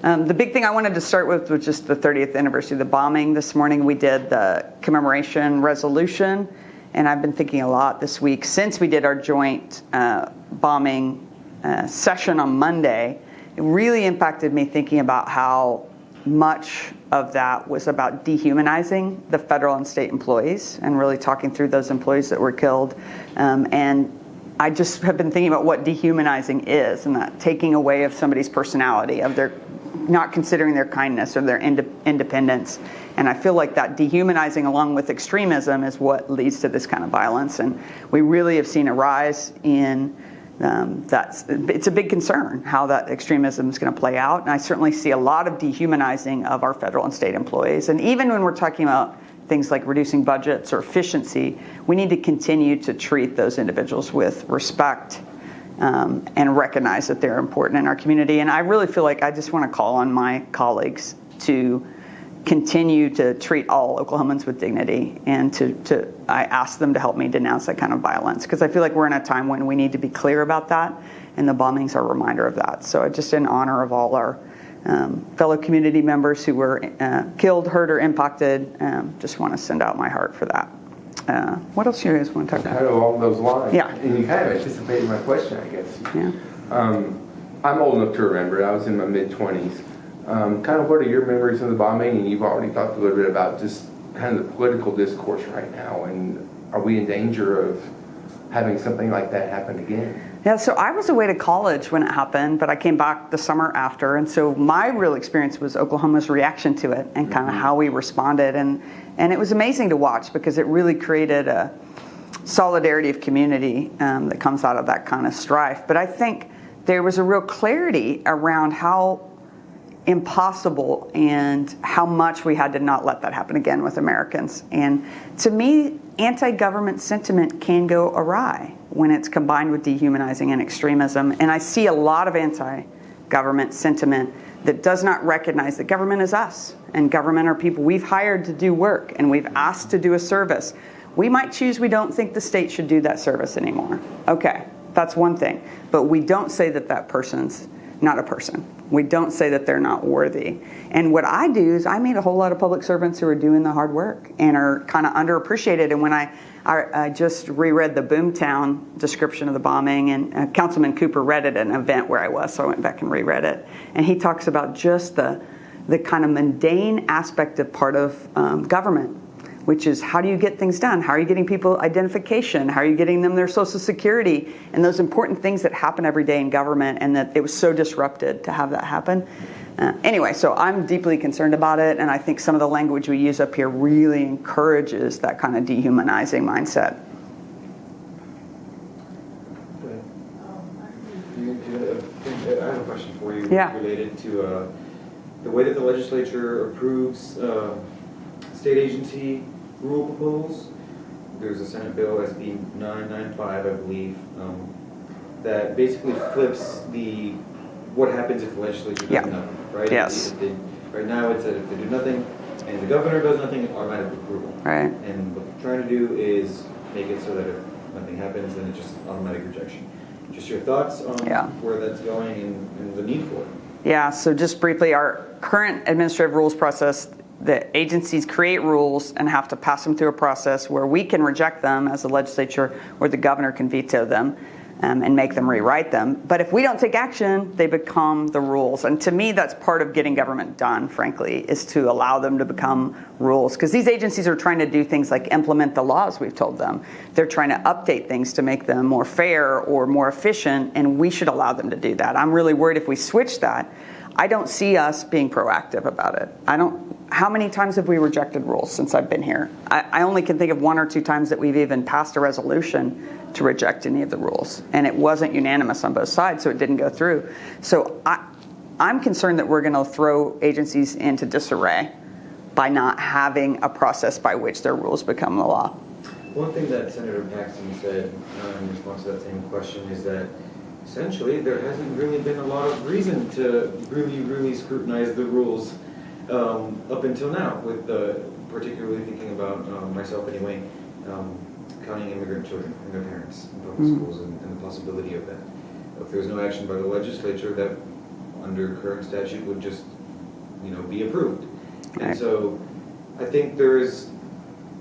The big thing I wanted to start with was just the 30th anniversary of the bombing. This morning we did the commemoration resolution, and I've been thinking a lot this week since we did our joint bombing session on Monday. It really impacted me thinking about how much of that was about dehumanizing the federal and state employees and really talking through those employees that were killed. And I just have been thinking about what dehumanizing is, and that taking away of somebody's personality, of their not considering their kindness or their independence. And I feel like that dehumanizing along with extremism is what leads to this kind of violence. And we really have seen a rise in it's a big concern how that extremism is going to play out. And I certainly see a lot of dehumanizing of our federal and state employees. And even when we're talking about things like reducing budgets or efficiency, we need to continue to treat those individuals with respect and recognize that they're important in our community. And I really feel like I just want to call on my colleagues to continue to treat all Oklahomans with dignity, and I ask them to help me denounce that kind of violence, because I feel like we're in a time when we need to be clear about that, and the bombings are a reminder of that. So just in honor of all our fellow community members who were killed, hurt, or impacted, just want to send out my heart for that. What else do you guys want to talk about? Kind of along those lines. Yeah. And you kind of anticipated my question, I guess. Yeah. I'm old enough to remember. I was in my mid-20s. Kind of what are your memories of the bombing? And you've already talked a little bit about just kind of the political discourse right now. And are we in danger of having something like that happen again? Yeah, so I was away to college when it happened, but I came back the summer after. And so my real experience was Oklahoma's reaction to it and kind of how we responded. And it was amazing to watch, because it really created a solidarity of community that comes out of that kind of strife. But I think there was a real clarity around how impossible and how much we had to not let that happen again with Americans. And to me, anti-government sentiment can go awry when it's combined with dehumanizing and extremism. And I see a lot of anti-government sentiment that does not recognize that government is us, and government are people we've hired to do work, and we've asked to do a service. We might choose we don't think the state should do that service anymore. Okay, that's one thing. But we don't say that that person's not a person. We don't say that they're not worthy. And what I do is I meet a whole lot of public servants who are doing the hard work and are kind of underappreciated. And when I just reread the Boomtown description of the bombing, and Councilman Cooper read it at an event where I was, so I went back and reread it. And he talks about just the kind of mundane aspect of part of government, which is how do you get things done? How are you getting people identification? How are you getting them their Social Security? And those important things that happen every day in government, and that it was so disrupted to have that happen. Anyway, so I'm deeply concerned about it, and I think some of the language we use up here really encourages that kind of dehumanizing mindset. I have a question for you related to the way that the legislature approves state agency rule proposals. There's a Senate bill, SB 995, I believe, that basically flips what happens if the legislature does nothing, right? Yes. Right now, it's that if they do nothing and the governor does nothing, it's automatic approval. Right. And what they're trying to do is make it so that if nothing happens, then it's just automatic rejection. Just your thoughts on where that's going and the need for it. Yeah, so just briefly, our current administrative rules process, the agencies create rules and have to pass them through a process where we can reject them as the legislature, or the governor can veto them and make them rewrite them. But if we don't take action, they become the rules. And to me, that's part of getting government done, frankly, is to allow them to become rules. Because these agencies are trying to do things like implement the laws we've told them. They're trying to update things to make them more fair or more efficient, and we should allow them to do that. I'm really worried if we switch that, I don't see us being proactive about it. How many times have we rejected rules since I've been here? I only can think of 1 or 2 times that we've even passed a resolution to reject any of the rules. And it wasn't unanimous on both sides, so it didn't go through. So I'm concerned that we're going to throw agencies into disarray by not having a process by which their rules become the law. One thing that Senator Paxton said in response to that same question is that essentially there hasn't really been a lot of reason to really scrutinize the rules up until now, with particularly thinking about myself anyway, counting immigrant children and their parents in public schools and the possibility of that. If there was no action by the legislature, that under current statute would just, be approved. And Right. so I think there is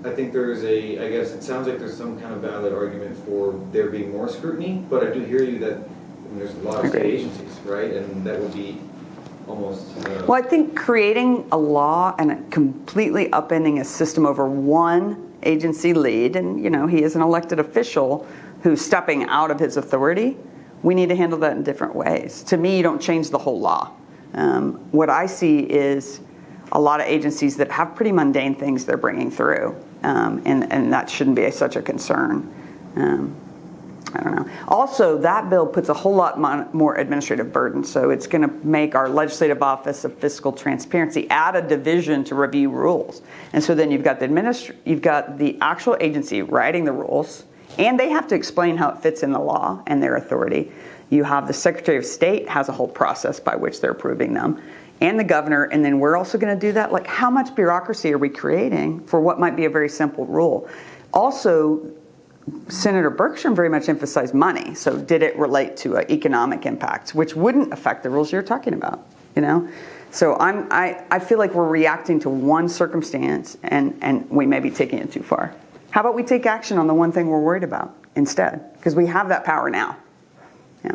I guess it sounds like there's some kind of valid argument for there being more scrutiny, but I do hear you that there's a lot of state Agreed. agencies, right? And that would be almost. Well, I think creating a law and completely upending a system over one agency lead, and he is an elected official who's stepping out of his authority, we need to handle that in different ways. To me, you don't change the whole law. What I see is a lot of agencies that have pretty mundane things they're bringing through, and that shouldn't be such a concern. I don't know. Also, that bill puts a whole lot more administrative burden, so it's going to make our Legislative Office of Fiscal Transparency add a division to review rules. And so then you've got the actual agency writing the rules, and they have to explain how it fits in the law and their authority. You have the Secretary of State has a whole process by which they're approving them, and the governor, and then we're also going to do that. Like, how much bureaucracy are we creating for what might be a very simple rule? Also, Senator Bergstrom very much emphasized money. So did it relate to economic impacts, which wouldn't affect the rules you're talking about, So I feel like we're reacting to one circumstance and we may be taking it too far. How about we take action on the one thing we're worried about instead? Because we have that power now. If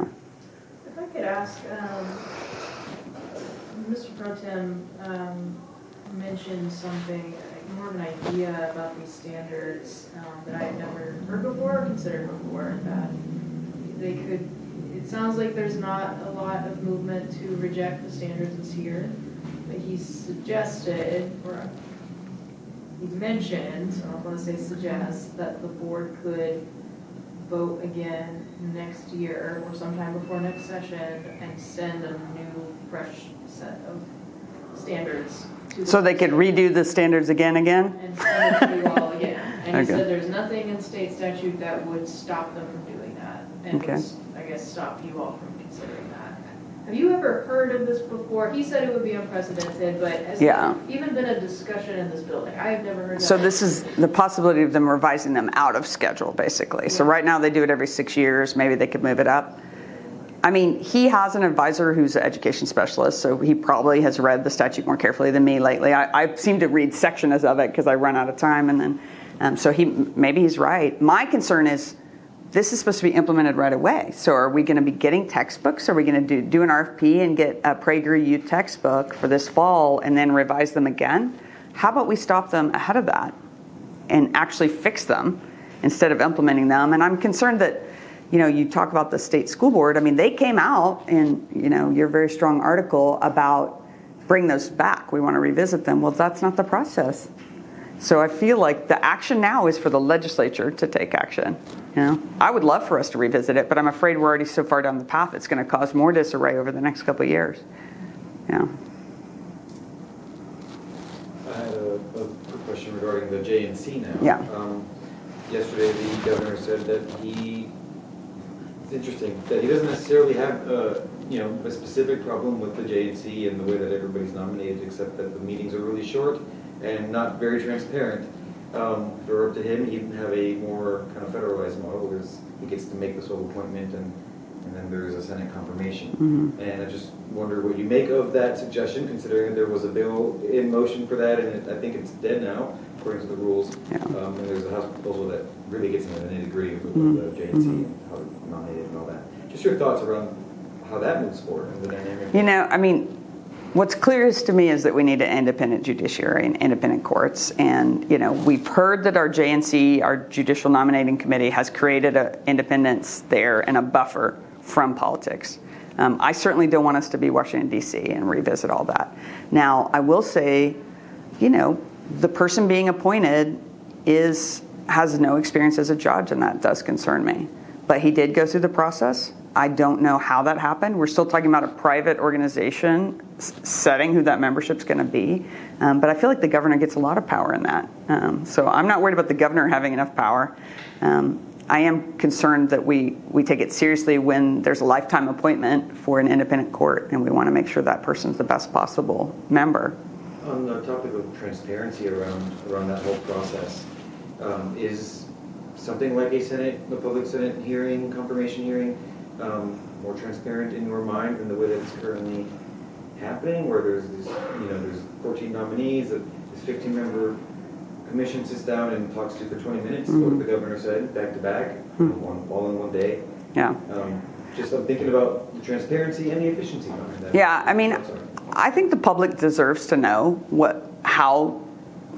I could ask, Mr. Pro Tem mentioned something, more of an idea about these standards that I had never heard before or considered before, that they could, it sounds like there's not a lot of movement to reject the standards this year, but he suggested, or he mentioned, so I don't want to say suggest, that the board could vote again next year or sometime before next session and send a new, fresh set of standards to So they could redo the standards again? and send it to you all again. And he Okay. said there's nothing in state statute that would stop them from doing that, and Okay. would, I guess, stop you all from considering that. Have you ever heard of this before? He said it would be unprecedented, but has there even been a discussion in this building? I have never heard of So that. this is the possibility of them revising them out of schedule, basically. So Yeah. right now they do it every 6 years. Maybe they could move it up. I mean, he has an advisor who's an education specialist, so he probably has read the statute more carefully than me lately. I seem to read sections of it because I run out of time, and then so maybe he's right. My concern is this is supposed to be implemented right away. So are we going to be getting textbooks? Are we going to do an RFP and get a PragerU textbook for this fall and then revise them again? How about we stop them ahead of that and actually fix them instead of implementing them? And I'm concerned that, you talk about the state school board. I mean, they came out in, your very strong article about bring those back. We want to revisit them. Well, that's not the process. So I feel like the action now is for the legislature to take action. I would love for us to revisit it, but I'm afraid we're already so far down the path it's going to cause more disarray over the next couple of years. I had a quick question regarding the J&C now. Yeah. Yesterday, the governor said that it's interesting, that he doesn't necessarily have a specific problem with the J&C and the way that everybody's nominated, except that the meetings are really short and not very transparent. If it were up to him, he'd have a more kind of federalized model, where he gets to make the sole appointment and then there is a Senate confirmation. Mm-hmm. And I just wonder what you make of that suggestion, considering that there was a bill in motion for that, and I think it's dead now, according to the rules. Yeah. And there's a House proposal that really gets into the nitty-gritty of Mm-hmm. the J&C and how to nominate it and all that. Just your thoughts around how that moves forward and the dynamic. What's clearest to me is that we need an independent judiciary and independent courts. And, we've heard that our JNC, our Judicial Nominating Committee, has created an independence there and a buffer from politics. I certainly don't want us to be Washington, D.C. and revisit all that. Now, I will say, the person being appointed has no experience as a judge, and that does concern me. But he did go through the process. I don't know how that happened. We're still talking about a private organization setting who that membership's going to be. But I feel like the governor gets a lot of power in that. So I'm not worried about the governor having enough power. I am concerned that we take it seriously when there's a lifetime appointment for an independent court, and we want to make sure that person's the best possible member. On the topic of transparency around that whole process, is something like a public Senate hearing, confirmation hearing, more transparent in your mind than the way that it's currently happening, where there's this, there's 14 nominees, this 15-member commission sits down and talks to you for 20 minutes, what the governor said, back to back, all in one day. Yeah. Just I'm thinking about the transparency and the efficiency behind that. Yeah, I mean, I think the public deserves to know how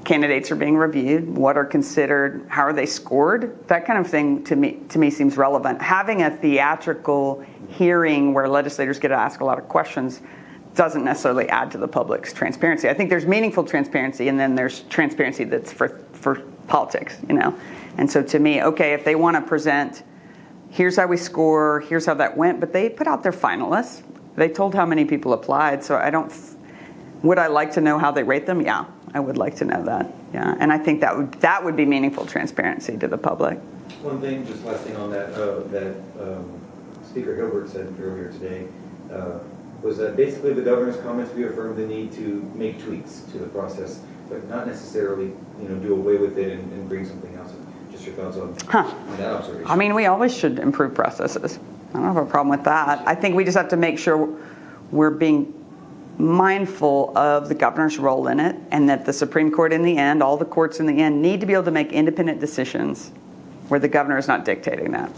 candidates are being reviewed, what are considered, how are they scored. That kind of thing to me seems relevant. Having a theatrical hearing where legislators get to ask a lot of questions doesn't necessarily add to the public's transparency. I think there's meaningful transparency, and then there's transparency that's for politics, And so to me, okay, if they want to present, here's how we score, here's how that went, but they put out their finalists. They told how many people applied, so would I like to know how they rate them? Yeah, I would like to know that. Yeah, and I think that would be meaningful transparency to the public. One thing, just last thing on that, Speaker Hilbert said earlier today, was that basically the governor's comments reaffirmed the need to make tweaks to the process, but not necessarily, do away with it and bring something else. Just your thoughts on that observation. I mean, we always should improve processes. I don't have a problem with that. I think we just have to make sure we're being mindful of the governor's role in it, and that the Supreme Court in the end, all the courts in the end, need to be able to make independent decisions where the governor is not dictating that.